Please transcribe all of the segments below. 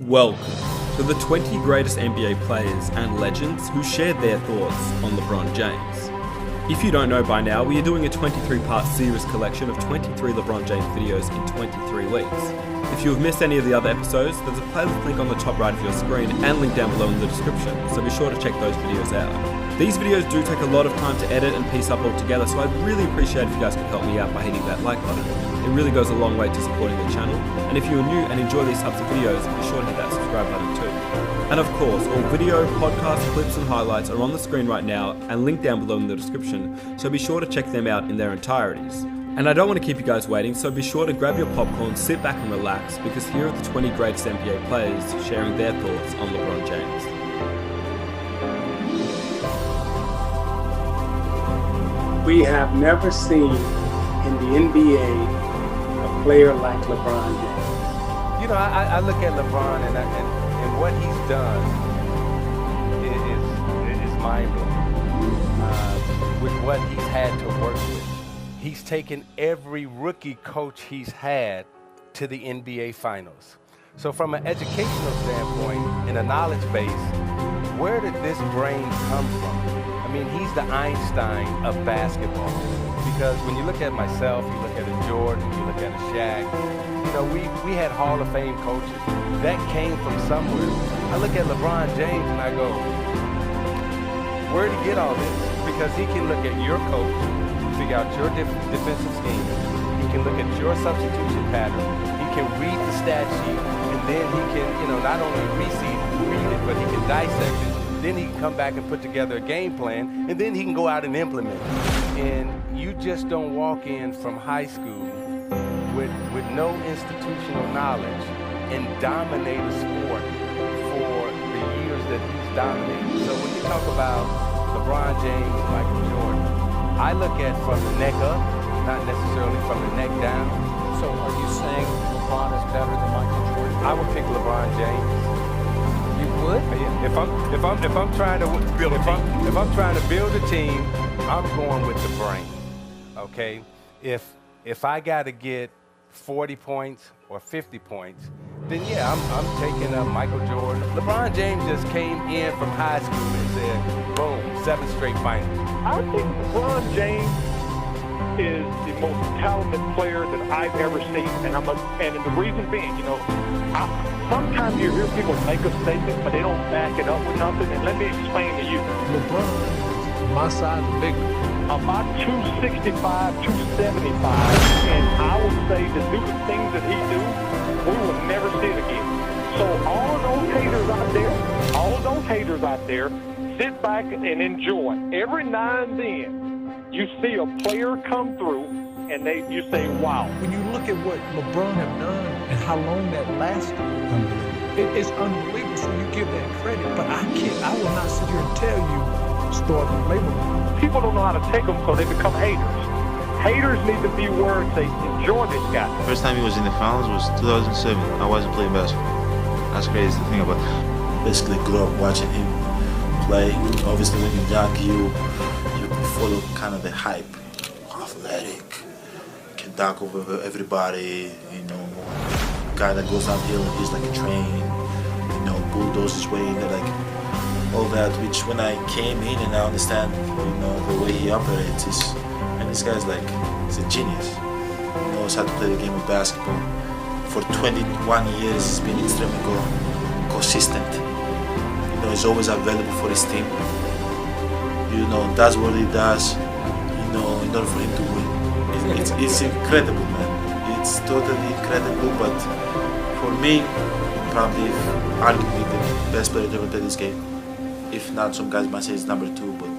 Welcome to the 20 greatest NBA players and legends who shared their thoughts on LeBron James. If you don't know by now, we are doing a 23-part series collection of 23 LeBron James videos in 23 weeks. If you have missed any of the other episodes, there's a playlist link on the top right of your screen and link down below in the description, so be sure to check those videos out. These videos do take a lot of time to edit and piece up all together, so I'd really appreciate if you guys could help me out by hitting that like button. It really goes a long way to supporting the channel, and if you're new and enjoy these types of videos, be sure to hit that subscribe button too. And of course, all video, podcast, clips and highlights are on the screen right now and linked down below in the description, so be sure to check them out in their entireties. And I don't want to keep you guys waiting, so be sure to grab your popcorn, sit back and relax, because here are the 20 greatest NBA players sharing their thoughts on LeBron James. We have never seen in the NBA a player like LeBron James. You know, I look at LeBron and what he's done is mind-blowing with what he's had to work with. He's taken every rookie coach he's had to the NBA Finals. So from an educational standpoint and a knowledge base, where did this brain come from? I mean, he's the Einstein of basketball. Because when you look at myself, you look at a Jordan, you look at a Shaq, you know, we had Hall of Fame coaches. That came from somewhere. I look at LeBron James and I go, where'd he get all this? Because he can look at your coach, figure out your defensive scheme. He can look at your substitution pattern. He can read the stat sheet, and then he can, you know, not only read it, but he can dissect it. Then he can come back and put together a game plan, and then he can go out and implement it. And you just don't walk in from high school with no institutional knowledge and dominate a sport for the years that he's dominated. So when you talk about LeBron James, Michael Jordan, I look at from the neck up, not necessarily from the neck down. So are you saying LeBron is better than Michael Jordan? I would pick LeBron James. You would? If I'm trying to build a team, I'm going with the brain. Okay? If I got to get 40 points or 50 points, then yeah, I'm taking up Michael Jordan. LeBron James just came in from high school and said, boom, 7 straight finals. I think LeBron James is the most talented player that I've ever seen, and the reason being, you know, sometimes you hear people make a statement, but they don't back it up with nothing. And let me explain to you. LeBron, my size is bigger. About 265, 275, and I would say to do the things that he do, we will never see it again. So all those haters out there, sit back and enjoy. Every now and then, you see a player come through, and you say, wow. When you look at what LeBron have done and how long that lasted, it's unbelievable. So you give that credit, but I will not sit here and tell you start from labor. People don't know how to take them, so they become haters. Haters need to be where they enjoy this guy. First time he was in the finals was 2007. I wasn't playing basketball. That's crazy to think about. Basically grew up watching him play. Obviously when you're young, you follow kind of the hype. Athletic, can dunk over everybody, you know, guy that goes downhill and he's like a train, you know, bulldoze his way in there, like all that, which when I came in and I understand, you know, the way he operates is, and this guy's like, he's a genius. He knows how to play the game of basketball. For 21 years he's been extremely consistent. You know, he's always available for his team. You know, does what he does, you know, in order for him to win. It's incredible, man. It's totally incredible, but for me, probably arguably the best player to ever play this game. If not, some guys might say it's number 2, but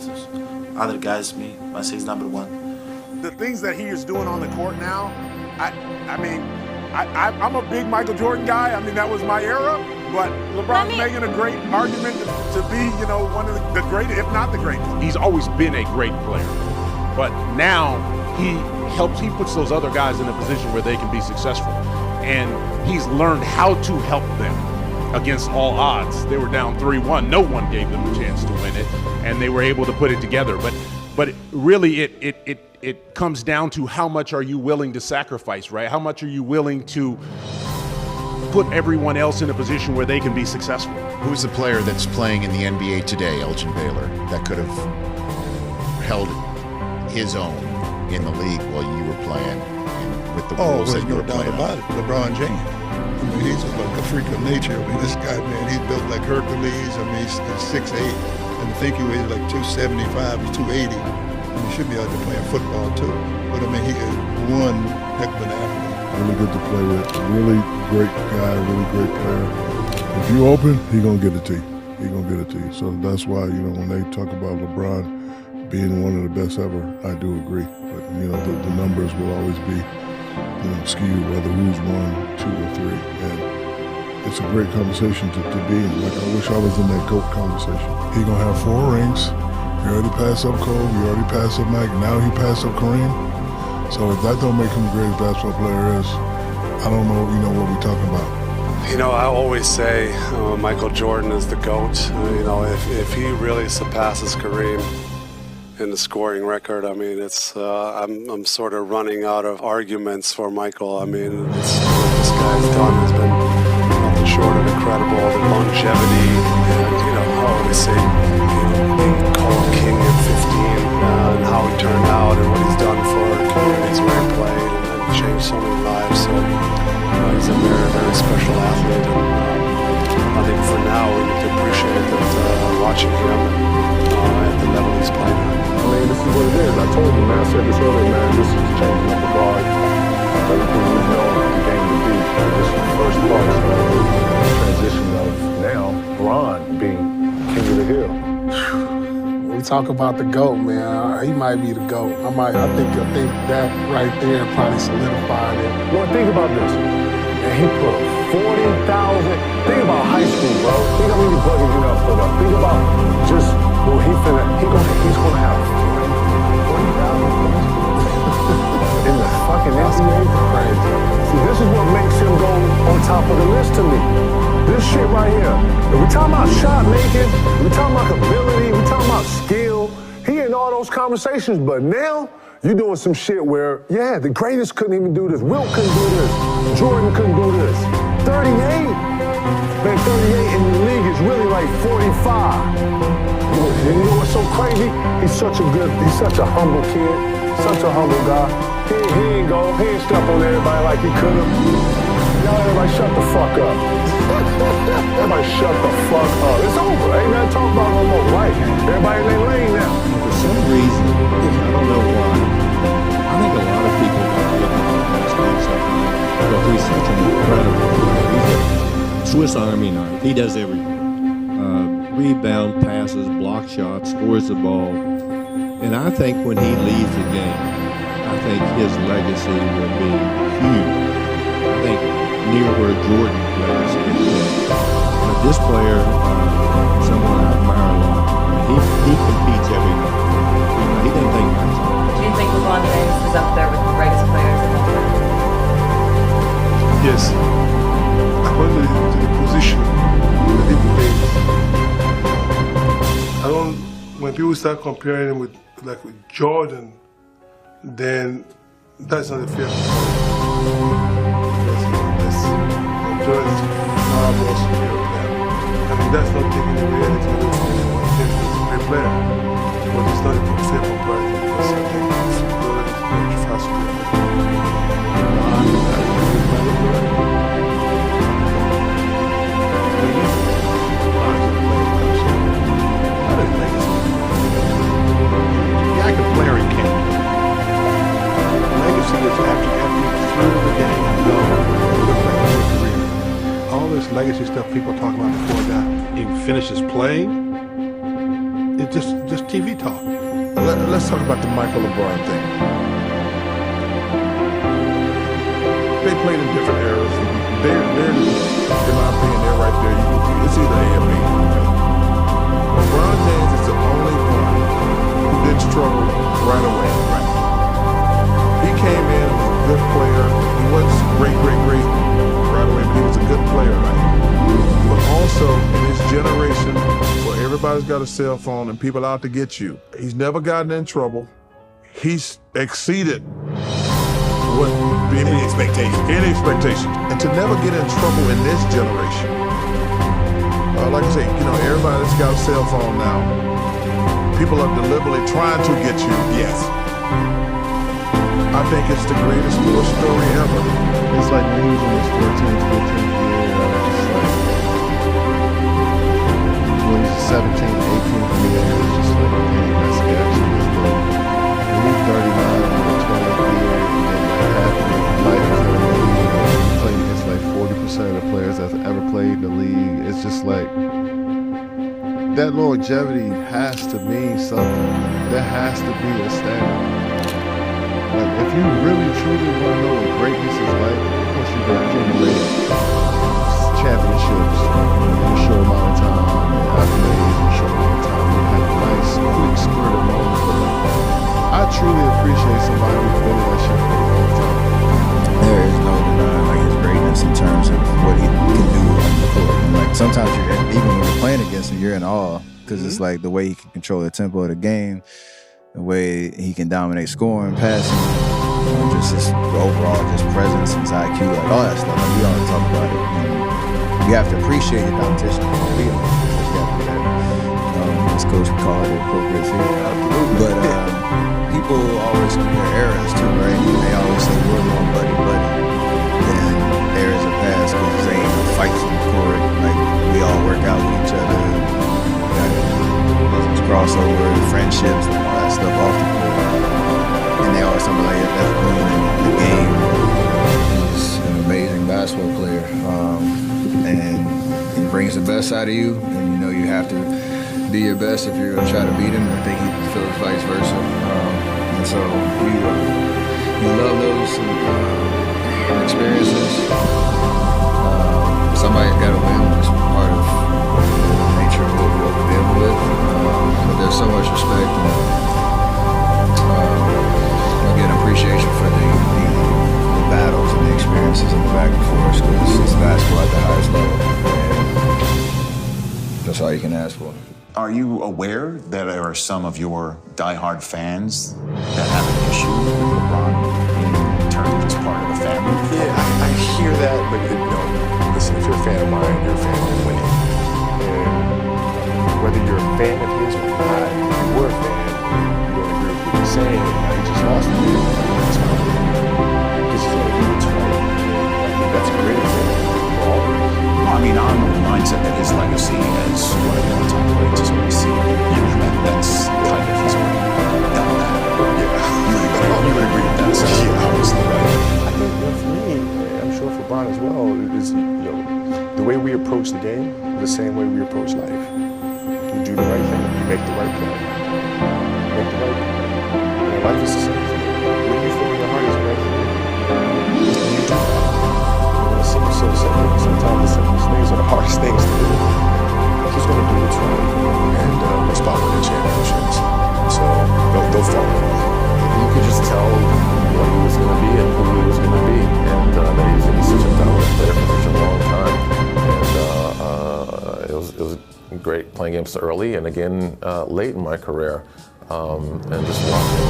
other guys might say it's number 1. The things that he is doing on the court now, I'm a big Michael Jordan guy. I mean, that was my era, but LeBron's making a great argument to be, you know, one of the greatest, if not the greatest. He's always been a great player, but now he puts those other guys in a position where they can be successful, and he's learned how to help them against all odds. They were down 3-1. No one gave them a chance to win it, and they were able to put it together. But really, it comes down to how much are you willing to sacrifice, right? How much are you willing to put everyone else in a position where they can be successful. Who's the player that's playing in the NBA today, Elgin Baylor, that could have held his own in the league while you were playing and with the rules that you were playing? No doubt about it. LeBron James. I mean, he's just like a freak of nature. I mean, this guy, man, he's built like Hercules. I mean, he's 6'8", and I think he weighs like 275 or 280. And he should be out there playing football too. But I mean, he is one heck of an athlete. Really good to play with. Really great guy, really great player. If you open, he gonna get it to you. He gonna get it to you. So that's why, when they talk about LeBron being one of the best ever, I do agree. But, the numbers will always be, skewed, whether who's 1, 2, or 3. And it's a great conversation to be in. Like, I wish I was in that GOAT conversation. He gonna have 4 rings. He already passed up Kobe, he already passed up Mike, now he passed up Kareem. So if that don't make him the greatest basketball player is, I don't know, what we're talking about. I always say Michael Jordan is the GOAT. If he really surpasses Kareem in the scoring record, I mean, it's I'm sort of running out of arguments for Michael. I mean, what this guy's done has been nothing short of incredible. The longevity, and I always say, being called king at 15, and how he turned out, and what he's done for communities where he played, and changed so many lives. So he's a very, very special athlete, and I think for now we need to appreciate that watching him at the level he's playing at. I mean, this is what it is. I told you, man. I said this earlier, man. This is changing up the guard. Everything we know the game to be. This is the first part of the transition of now Bron being king of the hill. We talk about the GOAT, man. He might be the GOAT. I think that right there probably solidified it. Lord, think about this. And he put 40,000. Think about high school, bro. Think how many buckets you done put up. Think about just well, he's gonna have 40,000 in the fucking NBA. Crazy. See, this is what makes him go on top of the list to me. This shit right here. If we talking about shot making, we talking about ability, we talking about skill. He in all those conversations, but now you doing some shit where, yeah, the greatest couldn't even do this. Wilt couldn't do this. Jordan couldn't do this. 38. Man, 38 in the league is really like 45. You know what's so crazy? He's such a humble kid, such a humble guy. He ain't step on everybody like he could have. Y'all everybody shut the fuck up. Everybody shut the fuck up. It's over. Ain't nothing to talk about no more, right? Everybody in their lane now. For some reason, I don't know why, I think a lot of people don't look at Steve something because he's such an incredible player. He's a Swiss Army knife. He does everything. Rebound, passes, block shots, scores the ball. And I think when he leaves the game, I think his legacy will be huge. I think near where Jordan's legacy is. But this player, someone I admire a lot. He competes every night. He doesn't think much. Do you think LeBron James is up there with the greatest players of all time? Yes. According to the position that he plays. When people start comparing him with Jordan, then that's not a fair comparison. Jordan is far more superior player. I mean, that's not taking away anything away from him. He's a great player, but it's not a fair comparison because I think Jordan is much far superior. Like a player he came. Legacy is after through the game. No, look back at his career. All this legacy stuff people talk about before a guy even finishes playing, it's just TV talk. Let's talk about the Michael LeBron thing. They played in different eras. They're in my opinion, they're right there. It's either A or B. LeBron James is the only one who didn't struggle right away. Right. He came in, was a good player. He wasn't great right away, but he was a good player, right? But also in his generation, where everybody's got a cell phone and people out to get you, he's never gotten in trouble. He's exceeded what Any expectations. And to never get in trouble in this generation. Like I say, everybody's got a cell phone now. People are deliberately trying to get you. Yes. I think it's the greatest sports story ever. It's like when he was in his 14th, 15th year, just like when he's 17th, 18th year, it's just like, dang, that's actually his goal. When he's 39 in the 20th year, and then like half of his life is in the league, and he played against like 40% of the players that's ever played in the league, it's just like, that longevity has to mean something. There has to be a standard. Like, if you really truly want to know what greatness is like, of course you can accumulate championships in a short amount of time, and accolades in a short amount of time. You have a nice, quick spurt of moments, but like, I truly appreciate somebody who's been in that shit for a long time. There is no denying like his greatness in terms of what he can do on the court. And like sometimes even when you're playing against him, you're in awe because it's like the way he can control the tempo of the game, the way he can dominate scoring, passing, just his overall just presence, his IQ, like all that stuff. Like we always talk about it. And you have to appreciate your competition. You have to do that. As Coach would call it, appropriate feeling. But people always compare eras too, right? And they always say we're more buddy-buddy than eras of past because they ain't no fights on the court. Like we all work out with each other. Got crossover, friendships, like all that stuff off the court. And they always talk about like that's winning the game. He's an amazing basketball player, and he brings the best out of you. And you know you have to be your best if you're gonna try to beat him. I think he feels vice versa. And so we love those experiences. Somebody's got to win. It's part of the nature of what we're dealing with. But there's so much respect and again appreciation for the battles and the experiences and the back and forth because it's basketball at the highest level. And that's all you can ask for. Are you aware that there are some of your diehard fans that have an issue with LeBron being turned as part of the family? Yeah, I hear that, but listen, if you're a fan of mine, you're a fan of winning. And whether you're a fan of his or not, if you were a fan, you don't agree with what he's saying, and now he just lost the game. That's fine. Because he's going to do what's right. I think that's a great example for all of us. Well, I mean, I'm of the mindset that his legacy as one of the all-time greats is going to see. That's kind of he's already done that. Yeah, you would agree with that. So, yeah, obviously, right? I think for me, I'm sure for Bron as well, is the way we approach the game, the same way we approach life. You do the right thing, you make the right play. Make the right play. And life is the same thing. What do you feel in your heart is the right thing? And you do that. It seems so simple, but sometimes the simplest things are the hardest things to do. He's going to do what's right and respond with the championships. So they'll follow. You could just tell what he was going to be and who he was going to be, and that he was going to be such a dominant player for such a long time. And it was great playing games early and again late in my career. And just watching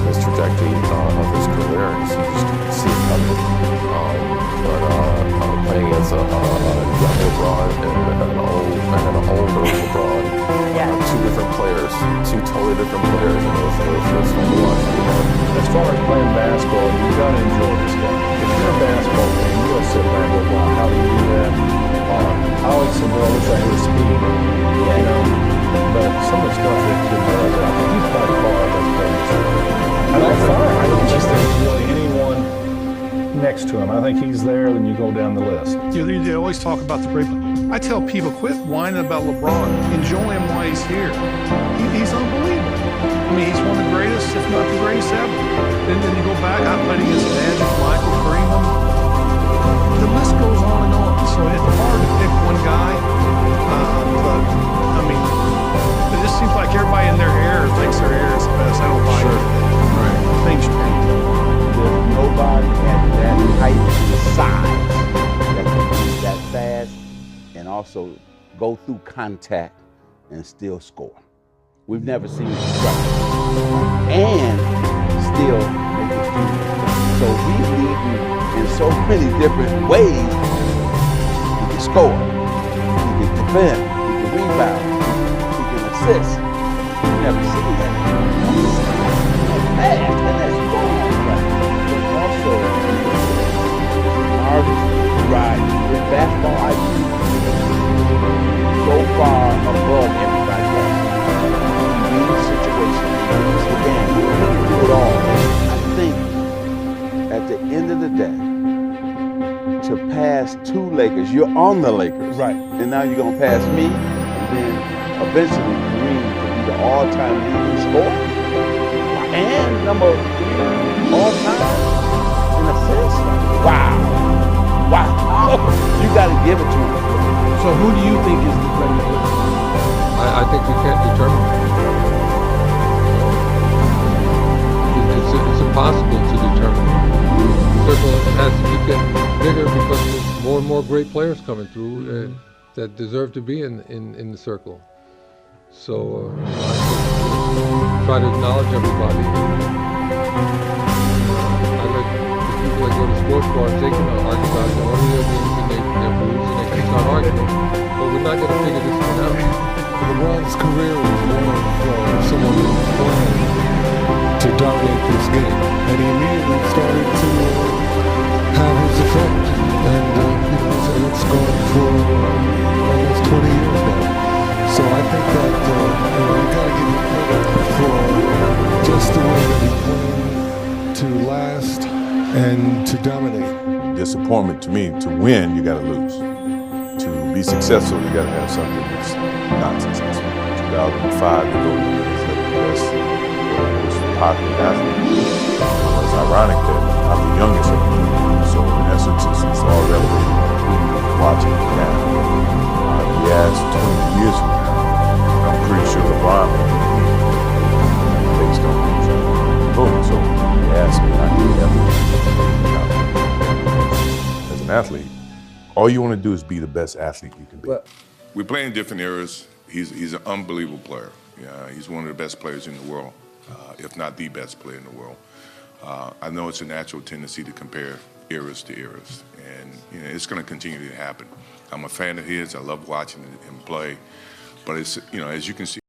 his trajectory of his career, you just see it coming. But playing against a young LeBron and an older LeBron, two different players, two totally different players, and it was fun to watch. As far as playing basketball, you've got to enjoy this game. If you're a basketball fan, you got to sit back and go, wow, how do you do that? I always say, well, I wish I had speed, you know. But some of the stuff that kid does, I think he's by far the best player. I don't think there's really anyone next to him. I think he's there, then you go down the list. They always talk about the great. I tell people, quit whining about LeBron. Enjoy him while he's here. He's unbelievable. I mean, he's one of the greatest, if not the greatest ever. Then you go back, I played against Magic, Michael, Kareem. The list goes on and on. So it's hard to pick one guy. But, I mean, it just seems like everybody in their hair thinks their hair is the best. I don't buy it. Right. Things change. There's nobody at that height and size that can move that fast and also go through contact and still score. We've never seen it struggle and still make it through. So we need so many different ways. He can score, he can defend, he can rebound, he can assist. You never seen that. And that's strong, right? But also, artists right with basketball IQ so far above everybody else. He reads situations, he reads the game, he can do it all. And I think at the end of the day, to pass two Lakers, you're on the Lakers. Right. And now you're going to pass me, and then eventually Kareem to be the all-time leading scorer. And number 3 all-time in assists. Wow. Wow. You got to give it to him. So who do you think is the greatest player? I think we can't determine that. It's impossible to determine. The circle has to keep getting bigger because there's more and more great players coming through that deserve to be in the circle. So I try to acknowledge everybody. I like the people that go to sports bars, they can argue about the order of their wins and their moves, and they can start arguing. But we're not going to figure this one out. LeBron's career was one of someone who was playing to dominate this game, and he immediately started to have his effect. And so it's gone for almost 20 years now. So I think that you got to give him credit for just the way that he played to last and to dominate. Disappointment to me, to win, you got to lose. To be successful, you got to have something that's not successful. 2005, you go to the best, most popular athlete. It's ironic that I'm the youngest of them. So in essence, it's all relative to who you're watching now. Yes, 20 years from now, I'm pretty sure LeBron will be me based on boom. So you ask me, I do definitely. As an athlete, all you want to do is be the best athlete you can be. We're playing different eras. He's an unbelievable player. He's one of the best players in the world, if not the best player in the world. I know it's a natural tendency to compare eras to eras, and it's going to continue to happen. I'm a fan of his. I love watching him play, but it's as you can see.